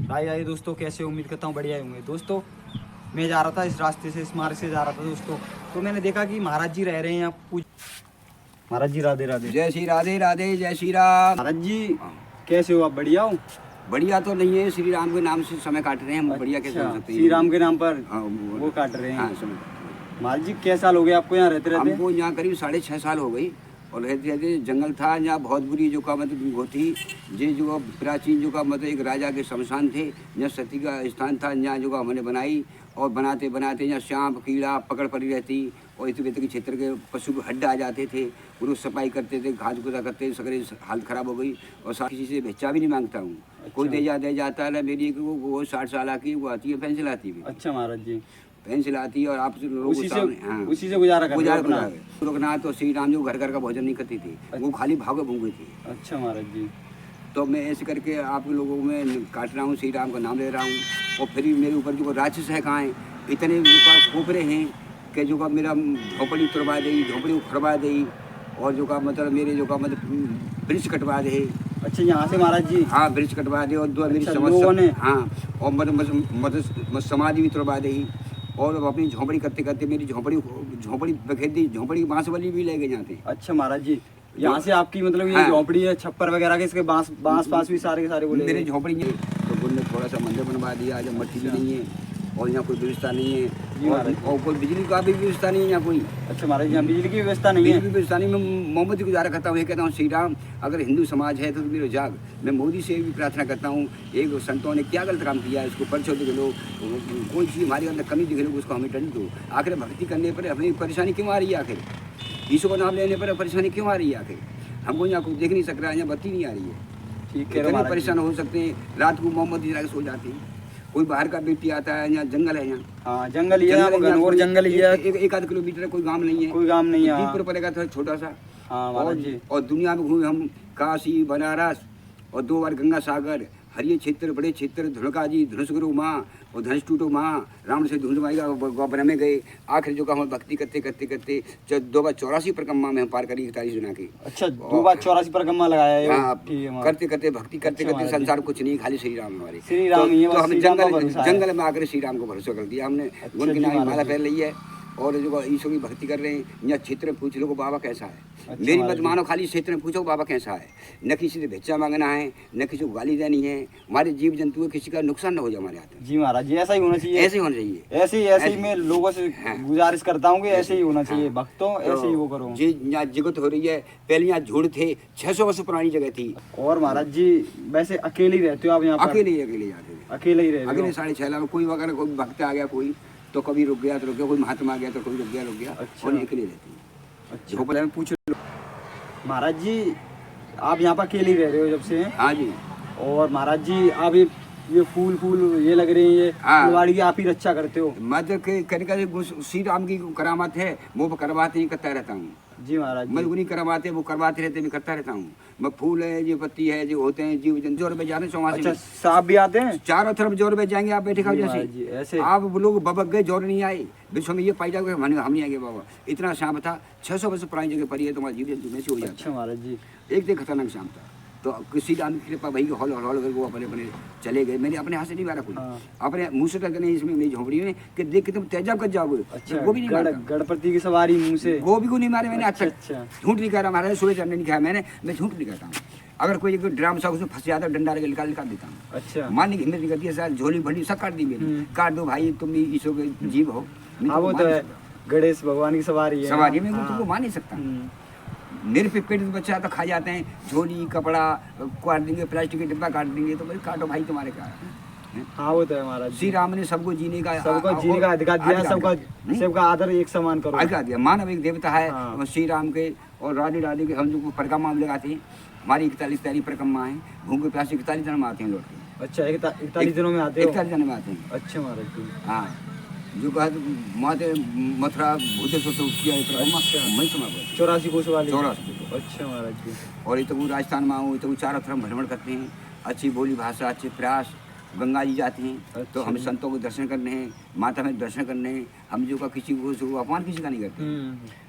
राय आए दोस्तों, कैसे उम्मीद करता हूँ बढ़िया होंगे। दोस्तों मैं जा रहा था इस रास्ते से, इस मार्ग से जा रहा था दोस्तों, तो मैंने देखा कि महाराज जी रह रहे हैं यहाँ। पूज महाराज जी राधे राधे। जय श्री राधे राधे, जय श्री राम। महाराज जी कैसे हो आप? बढ़िया हो? बढ़िया तो नहीं है, श्री राम के नाम से समय काट रहे हैं हम। बढ़िया कैसे हो सकते हैं? श्री राम के नाम पर हाँ, वो काट रहे हैं। हाँ, समय काट रहे हैं। महाराज जी क्या साल हो गए आपको यहाँ रहते रहते? हमको यहाँ करीब 6.5 साल हो गई। और रहते रहते जंगल था यहाँ, बहुत बुरी जो का मतलब वो थी। ये जो प्राचीन जो का मतलब एक राजा के शमशान थे, यहाँ सती का स्थान था। यहाँ जो का हमने बनाई और बनाते बनाते यहाँ सांप कीड़ा पकड़ पड़ी रहती। और इस के क्षेत्र के पशु हड्डा आ जाते थे, वो सफाई करते थे, घास गुदा करते थे, सगरे हालत खराब हो गई। और साथ किसी से भेजा भी नहीं मांगता हूँ। कोई दे जाता है। मेरी वो 60 साल की वो आती है, पेंसिल आती है। अच्छा महाराज जी, पेंसिल आती है और आप लोग उसी से गुजारा लोग ना। तो श्री राम जो घर घर का भोजन नहीं करती थी, वो खाली भागे भूंगे थी। अच्छा महाराज जी, तो मैं ऐसे करके आप लोगों में काट रहा हूँ, श्री राम का नाम ले रहा हूँ। और फिर मेरे ऊपर जो राक्षस है कहाँ है, इतने कोपरे हैं कि जो का मेरा झोपड़ी तुड़वा दे, झोपड़ी उखड़वा दे। और जो का मतलब मेरे जो का मतलब ब्रिज कटवा दे। अच्छा यहाँ से महाराज जी? हाँ, ब्रिज कटवा दे। और दो मेरी समस्या, हाँ, और मतलब समाधि भी तुड़वा दे। और अपनी झोपड़ी करते करते मेरी झोपड़ी बखेर दी, झोपड़ी बांस वाली भी ले गए यहाँ से। अच्छा महाराज जी, यहाँ से आपकी मतलब ये झोपड़ी है, छप्पर वगैरह के, इसके बांस पास भी सारे के सारे बोले मेरी झोपड़ी है। तो उन्होंने थोड़ा सा मंदिर बनवा दिया, जब मट्टी भी नहीं है और यहाँ कोई व्यवस्था नहीं है। और कोई बिजली का भी व्यवस्था नहीं है यहाँ कोई। अच्छा महाराज, यहाँ बिजली की व्यवस्था नहीं है? बिजली की व्यवस्था नहीं। मैं मोहम्मद गुजारा करता हूँ, ये कहता हूँ श्री राम अगर हिंदू समाज है तो मेरे जाग। मैं मोदी से भी प्रार्थना करता हूँ, एक संतों ने क्या गलत काम किया है उसको परछो दिख लो, कोई चीज़ हमारे अंदर कमी दिख लो, उसको हमें दंड दो। आखिर भक्ति करने पर हमें परेशानी क्यों आ रही है? आखिर ईश्वर का नाम लेने पर परेशानी क्यों आ रही है? आखिर हमको यहाँ कुछ देख नहीं सक रहा है, यहाँ बत्ती नहीं आ रही है। ठीक है, इतने परेशान हो सकते हैं। रात को मोहम्मद इजरा के सो जाते हैं। कोई बाहर का व्यक्ति आता है, यहाँ जंगल है, यहाँ हाँ जंगल ही है, और जंगल ही है। एक आध किलोमीटर कोई गांव नहीं है, कोई गांव नहीं है। दीपुर पड़ेगा था छोटा सा। हाँ और दुनिया में घूमे हम, काशी बनारस और 2 बार गंगा सागर, हरिये क्षेत्र, बड़े क्षेत्र, धुड़का जी, धनुष गुरु माँ और धनुष टूटो माँ, रावण से धुंध माई वन में गए। आखिर जो का हम भक्ति करते करते करते 2 बार 84 परिक्रमा में हम पार करी 41 जुना की। अच्छा 2 बार 84 परिक्रमा लगाया है? हाँ, करते करते भक्ति करते करते संसार कुछ नहीं, खाली श्री राम हमारे। श्री राम ही है। तो हम जंगल में आकर श्री राम को भरोसा कर दिया हमने। उनके नाम माला पहन ली है और जो ईश्वर की भक्ति कर रहे हैं। यहाँ क्षेत्र में पूछ लो बाबा कैसा है। मेरी मत मानो, खाली क्षेत्र में पूछो बाबा कैसा है। न किसी से भेजा मांगना है, न किसी को गाली देनी है। हमारे जीव जंतु किसी का नुकसान न हो जाए हमारे हाथ। जी महाराज जी, ऐसा ही होना चाहिए। ऐसे ही होना चाहिए। ऐसे ही मैं लोगों से गुजारिश करता हूँ कि ऐसे ही होना चाहिए। भक्तों ऐसे ही वो करो। जी यहाँ जगत हो रही है। पहले यहाँ झूठ थे, 600 वर्ष पुरानी जगह थी। और महाराज जी वैसे अकेले ही रहते हो आप यहाँ? अकेले ही जाते थे, अकेले ही रहते? अकेले 6.5 लाख। कोई वगैरह कोई भक्त आ गया, कोई तो कभी रुक गया तो रुक गया, कोई महात्मा आ गया तो कभी रुक गया। अच्छा। और अकेले रहते हैं। अच्छा, झोपड़े में पूछ लो। महाराज जी आप यहाँ पर अकेले ही रह रहे हो जब से? हाँ जी। और महाराज जी आप ये फूल ये लग रहे हैं, ये फुलवाड़ी की आप ही रक्षा करते हो? मत श्री राम की करामात है, वो करवाते ही करता रहता हूँ। जी महाराज, मैं उन्हीं करवाते वो करवाते रहते, मैं करता रहता हूँ। मैं फूल है, जो पत्ती है, जो होते हैं जीव जंतु, जोर में जाने से। अच्छा सांप भी आते हैं? चारों तरफ जोर में जाएंगे आप बैठे खाओ जैसे ऐसे आप लोग बबक गए, जोर नहीं आए। विश्व में ये पाई जाओगे हम नहीं आएंगे बाबा। इतना सांप था, 600 वर्ष पुरानी जगह पर है, तुम्हारा जीव जंतु में से हो जाता। अच्छा महाराज जी, एक दिन खतरनाक सांप था। तो किसी राम की कृपा भाई हॉल वो अपने चले गए। मैंने अपने हाथ से नहीं मारा कोई। अपने मुंह से तक नहीं, इसमें मेरी झोपड़ी में कि देख के तुम तेजाब कर जाओगे। अच्छा, वो भी नहीं मारा। गणपति की सवारी मुंह से वो भी को नहीं मारे मैंने। अच्छा, झूठ नहीं कह रहा महाराज, सुबह चढ़ने नहीं खाया मैंने। मैं झूठ नहीं कहता हूँ। अगर कोई ड्राम सा उसमें फंस जाता, डंडा निकाल देता हूँ। अच्छा, मारने की हिम्मत नहीं करती है सर। झोली भंडी सब काट दी मेरी। काट दो भाई, तुम ईश्वर के जीव हो। वो तो है, गणेश भगवान की सवारी है, में तुमको मान नहीं सकता। मेरे पे पेट बच्चा तो खा जाते हैं, झोली कपड़ा काट देंगे, प्लास्टिक के डिब्बा काट देंगे। तो भाई काटो भाई, तुम्हारे क्या है? हाँ वो तो है महाराज। श्री राम ने सबको जीने का अधिकार दिया, सबका आदर एक समान करो। अधिकार दिया। मानव एक देवता है। श्री राम के और राधे राधे के हम जो परिक्रमा में लगाते हैं। हमारी 41 परिक्रमा है। भूखे प्यासे 41 दिन में आते हैं लौट के। अच्छा 41 दिनों में आते हैं? 41 दिन में आते हैं। अच्छा महाराज जी। हाँ, जो कहा माते मथुरा भूतेश्वर तो किया है परिक्रमा। मैं समय 84 कोस वाली। 84। अच्छा महाराज जी। और ये तो वो राजस्थान में आऊँ, तो वो चारों तरफ भ्रमण करते हैं। अच्छी बोली भाषा, अच्छे प्रयास। गंगा जी जाते हैं। अच्छा। तो हम संतों को दर्शन करने हैं, माता में दर्शन करने हैं। हम जो का किसी को अपमान किसी का नहीं करते।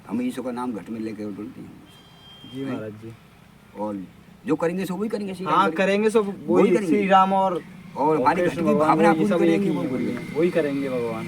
हम ईश्वर का नाम घट में लेकर बोलते हैं। जी महाराज जी। और जो करेंगे सो वही करेंगे। हाँ करेंगे सो वही श्री राम और और हमारी घर कृष्ण की भगवान भावना वही पूरी सब एक करेंगे ही वो है, पूरी। वही करेंगे भगवान।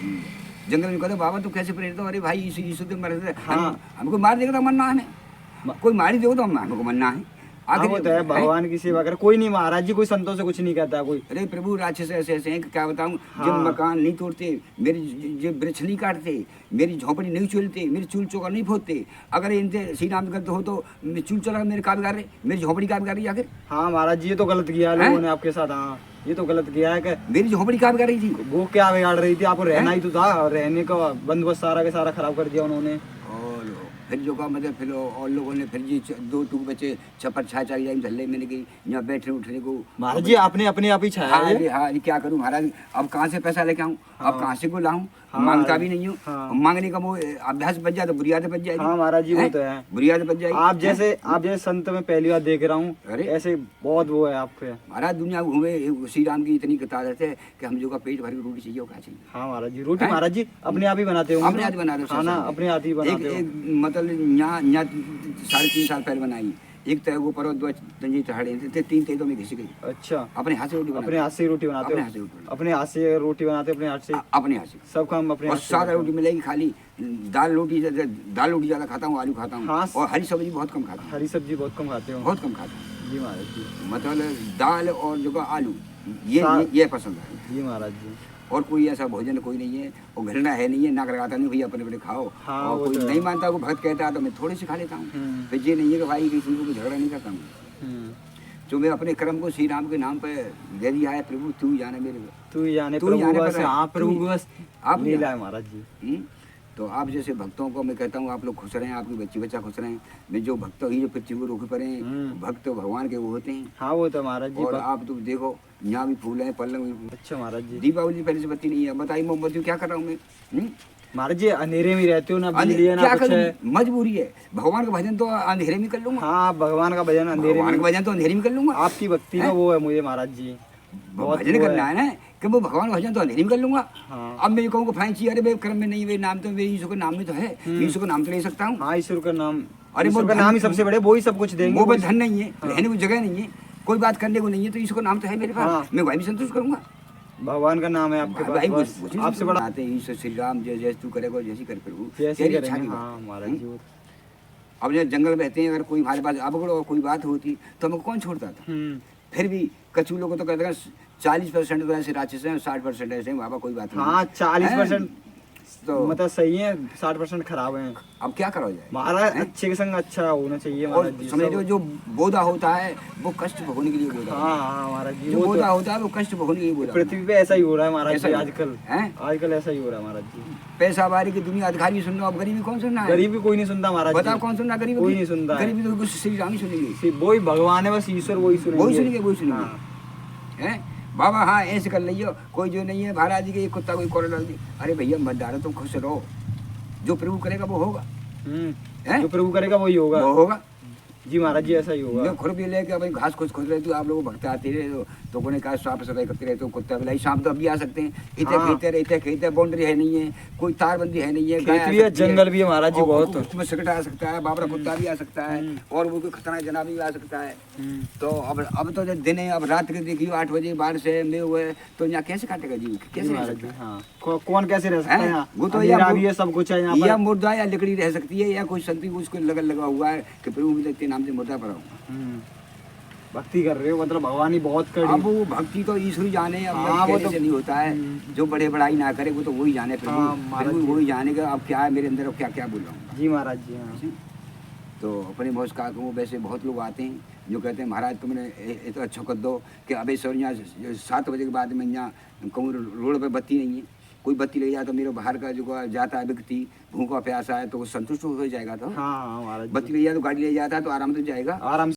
जंगल में कहते बाबा तू कैसे प्रेरित हो, अरे भाई यीशु तो मर रहे हाँ। हमको मार देगा तो मरना है हमें, कोई मारी देगा तो हमको मरना है। हाँ वो तो है, भगवान की सेवा करे, कोई नहीं महाराज जी, कोई संतों से कुछ नहीं कहता कोई। अरे प्रभु राक्षस ऐसे ऐसे हैं कि क्या बताऊं, हाँ। जब मकान नहीं तोड़ते, मेरी जो वृक्ष नहीं काटते, मेरी झोपड़ी नहीं चुलते, मेरी चूल चौका नहीं फोड़ते, अगर इनसे श्री राम करते हो तो चूल चौका मेरे काम कर रहे, मेरी झोपड़ी काम कर रही आखिर। हाँ महाराज जी, ये तो गलत किया है लोगों ने आपके साथ। हाँ ये तो गलत किया है कि मेरी झोपड़ी काम कर रही थी, वो क्या बिगाड़ रही थी, आपको रहना ही तो था, रहने का बंदोबस्त सारा के सारा खराब कर दिया उन्होंने। और फिर जो का मतलब फिर और लोगों ने फिर जी दो टूक बचे छप्पर छा चल जाए धल्ले मैंने गई यहाँ बैठने उठने को। महाराज जी आपने अपने आप ही छाया हाँ है। अरे हाँ ये क्या करूँ महाराज, अब कहाँ से पैसा लेके आऊँ, अब हाँ। कहाँ से को लाऊं, हाँ, मांगता भी नहीं हूँ। हाँ। मांगने का वो अभ्यास बच जाए तो बुरी आदत बच जाएगी। हाँ महाराज जी वो तो है। बुरी आदत बच जाएगी। आप जैसे संत में पहली बार देख रहा हूँ, अरे। ऐसे बहुत वो है आपके। महाराज दुनिया घूमे, श्री राम की इतनी ताकत है कि हम जो का पेट भर के रोटी चाहिए वो क्या चाहिए। हाँ महाराज जी, रोटी महाराज जी अपने आप ही बनाते होंगे। अपने हाथ बना दो खाना अपने हाथ ही बनाते हो। एक मतलब यहाँ 3.5 साल पहले बनाई, एक तरह वो पर दो तंजी चढ़े थे, 3 तेजों में घिस गई। अच्छा, अपने हाथ से रोटी बनाते, अपने हाथ से ही रोटी बनाते अपने हो? हाथ से रोटी बनाते। अपने हाथ से रोटी बनाते, अपने हाथ से अपने हाथ से सब काम अपने और हाथ से सादा करते हो। रोटी मिलेगी खाली, दाल रोटी ज़्यादा खाता हूँ, आलू खाता हूँ। हाँ। और हरी सब्जी बहुत कम खाता हूँ, हरी सब्जी बहुत कम खाते हो? बहुत कम खाता हूँ। जी महाराज जी। मतलब दाल और जो का आलू सा- ये पसंद है। जी महाराज जी। और कोई ऐसा भोजन कोई नहीं है, और घृणा है नहीं है, नाक लगाता नहीं भैया अपने अपने खाओ। हाँ, और वो कोई तो है। नहीं मानता, वो भक्त कहता है तो मैं थोड़ी सी खा लेता हूँ। फिर ये नहीं है कि भाई किसी को झगड़ा नहीं करता हूँ। जो मैं अपने कर्म को श्री राम के नाम पे दे दिया है, प्रभु तू ही जाने मेरे तू ही जाने तू ही प्रभु जाने बस। पर है। हाँ प्रभु तू ही- बस आप ही लीला जाने। है महाराज जी। तो आप जैसे भक्तों को मैं कहता हूँ आप लोग खुश रहें, आपके बच्चे बच्चा खुश रहें। मैं जो भक्त ही जो पृथ्वी को रोके पड़े भक्त तो भगवान के वो होते हैं। हाँ वो तो महाराज जी। और आप तो देखो यहाँ भी फूल हैं, पल्लव। अच्छा महाराज जी। दीपावली पहले से बत्ती नहीं है, बताइए मोमबत्ती क्या कर रहा हूँ मैं। महाराज जी अंधेरे में रहते हो ना, बिजली है ना क्या कुछ है। करूँ, मजबूरी है। भगवान का भजन तो अंधेरे में कर लूंगा। हाँ भगवान का भजन अंधेरे भगवान में। का भजन तो अंधेरे में कर लूंगा। आपकी भक्ति का वो है मुझे महाराज जी, बहुत भजन वो करना है ना कि वो भगवान का भजन तो अंधेरे में कर लूंगा। हाँ। अब मैं कहूँ फाइन चाहिए, अरे भाई कर्म में नहीं, वे नाम तो मेरे ईश्वर के नाम में तो है, ईश्वर का नाम तो ले सकता हूँ। हाँ ईश्वर का नाम, अरे ईश्वर वो का धन- नाम ही सबसे बड़े, वो ही सब कुछ देंगे। वो वो बस धन नहीं है, रहने को जगह नहीं है, कोई बात करने को नहीं है, तो ईश्वर का नाम तो है मेरे पास। हाँ। मैं वही भी संतुष्ट करूंगा। भगवान का नाम है आपके भाई पास, बस आपसे बड़ा आते हैं ईश्वर श्री राम जैसे तू करेगा जैसी कर प्रभु जैसे तेरी इच्छा करेंगे। की हाँ बात। महाराज जी वो अब जब जंगल में रहते हैं, अगर कोई हमारे पास अबगड़ और कोई बात होती तो हमको कौन छोड़ता था। फिर भी कछु लोग तो कहते हैं 40% तो ऐसे राक्षस हैं, 60% ऐसे हैं, बाबा कोई बात नहीं। हाँ 40% तो मतलब सही है, 60% खराब है। अब क्या करा जाए महाराज अच्छे के संग अच्छा होना चाहिए और महाराज जी। समझ लो सब- जो बोधा होता है वो कष्ट भोगने के लिए बोधा होता हाँ हाँ महाराज है। जी जो वो बोधा तो होता है वो कष्ट भोगने के लिए बोधा होता पृथ्वी पे ऐसा ही हो रहा है महाराज ऐसा जी ही आजकल। है। आजकल ऐसा ही हो रहा है महाराज जी। है। पैसा बारी की दुनिया अधिकारी सुन लो, अब गरीबी कौन सुनना है। गरीबी कोई नहीं सुनता महाराज बताओ जी। कौन सुनना गरीबी कोई की? नहीं सुनता है। गरीबी तो कुछ श्री राम ही सुनेंगे, सिर्फ वही भगवान है, बस ईश्वर वही सुनेंगे। वही सुनेंगे, वही सुनेंगे। हाँ। हैं बाबा हाँ ऐसे कर लियो, कोई जो नहीं है महाराज जी के एक कुत्ता कोई कोड़ा डाल दी, अरे भैया मत डालो, तुम खुश रहो, जो प्रभु करेगा वो होगा। हैं? जो प्रभु करेगा वही होगा। वो होगा। जी महाराज जी ऐसा ही होगा। मैं खुद भी लेके अब घास खुद रहती हूँ, आप लोग भक्त आते रहे तो कोने कहा साफ सफाई करते रहते हो, कुत्ता बिलाई शाम तो अभी आ सकते हैं, इतने हाँ। खेते बाउंड्री है नहीं है, कोई तारबंदी है नहीं है, गाय आ खेत भी है, सकती है, जंगल भी है महाराज जी और बहुत। उसमें सिकट आ सकता है, बाबरा कुत्ता भी आ सकता है, और वो कोई खतरनाक जनाब भी आ सकता है। तो अब तो जब दिन है, अब रात के देखियो 8 बजे बाहर से में हुए तो यहाँ कैसे काटेगा जीव, जी कैसे रह महाराज सकता जी। है? हाँ कौन कैसे रह सकता है हैं? यहाँ? वो तो अंधेरा या भी है, सब कुछ है यहाँ या पर। मुर्दा या लकड़ी रह सकती है, या कोई संती उसको लगा हुआ है कि प्रभु मुझे तेरे नाम से मुर्दा पड़ा हूँ। भक्ति कर रहे हो मतलब भगवान ही बहुत अब कड़ी। वो भक्ति तो ईश्वरी जाने, अब हाँ, वो कहने तो- से नहीं होता है, जो बड़े बड़ाई ना करे वो तो वही जाने प्रभु। हाँ, महाराज प्रभु जी। वही जाने का अब क्या है मेरे अंदर, अब क्या क्या बोल रहा हूँ। जी महाराज जी। हाँ तो अपने बहुत कहा को वैसे बहुत लोग आते हैं जो कहते हैं महाराज तुमने ये तो अच्छा कर दो कि अभी सर यहाँ 7 बजे के बाद में यहाँ कहूँ रोड पे बत्ती नहीं है, कोई बत्ती ले जाए तो मेरे बाहर का जो जाता है व्यक्ति भूखा प्यासा है तो वो संतुष्ट हो जाएगा। तो हाँ महाराज जी। बत्ती ले जाए तो गाड़ी ले जाता है तो आराम से जाएगा। आराम